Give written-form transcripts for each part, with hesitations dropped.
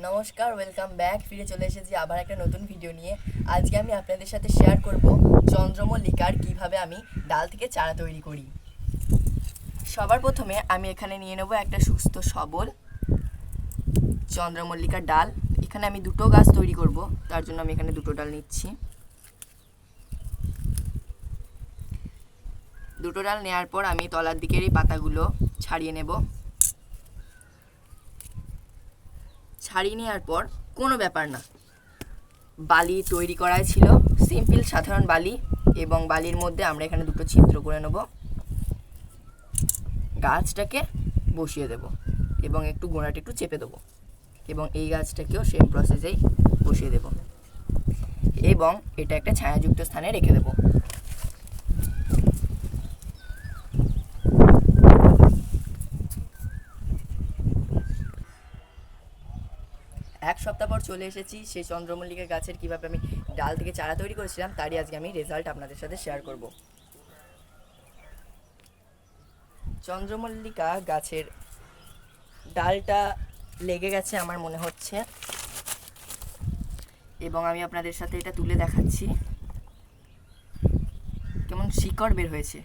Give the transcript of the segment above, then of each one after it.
নমস্কার, welcome back. ফিরে চলে এসেছি আবার একটা নতুন ভিডিও নিয়ে। আজকে আমি আপনাদের সাথে শেয়ার করব চন্দ্রমল্লিকার কিভাবে আমি ডাল থেকে চারা তৈরি করি। সবার প্রথমে আমি এখানে নিয়ে নেব একটা সুস্থ সবল চন্দ্রমল্লিকার ডাল। এখানে আমি দুটো গাছ তৈরি করব, তার জন্য আমি এখানে দুটো ডাল নিচ্ছি। দুটো ডাল নেওয়ার পর আমি তলার দিকের এই পাতাগুলো ছাড়িয়ে নেব। ছাড়িয়ে নেওয়ার পর কোনো ব্যাপার না, বালি তৈরি করাই ছিল, সিম্পল সাধারণ বালি, এবং বালির মধ্যে আমরা এখানে দুটো ছিদ্র করে নেব। গাছটাকে বসিয়ে দেব এবং একটু গোড়াটা একটু চেপে দেবো, এবং এই গাছটাকেও সেম প্রসেসেই বসিয়ে দেব এবং এটা একটা ছায়াযুক্ত স্থানে রেখে দেব। এক সপ্তাহ পর চলে এসেছি সেই চন্দ্রমল্লিকা গাছের কিভাবে আমি ডাল থেকে চারা তৈরি করেছিলাম তারই আজকে আমি রেজাল্ট আপনাদের সাথে শেয়ার করব। চন্দ্রমল্লিকা গাছের ডালটা লেগে গেছে আমার মনে হচ্ছে, এবং আমি আপনাদের সাথে এটা তুলে দেখাচ্ছি কেমন শিকড় বের হয়েছে।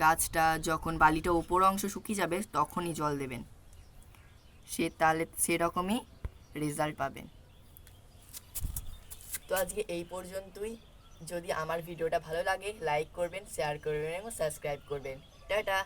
গাছটা যখন বালিটা ওপর অংশ শুকিয়ে যাবে তখনই জল দেবেন, তাহলে সেরকমই রেজাল্ট পাবেন। তো আজকে এই পর্যন্তই। যদি আমার ভিডিওটা ভালো লাগে লাইক করবেন, শেয়ার করবেন এবং সাবস্ক্রাইব করবেন। টাটা।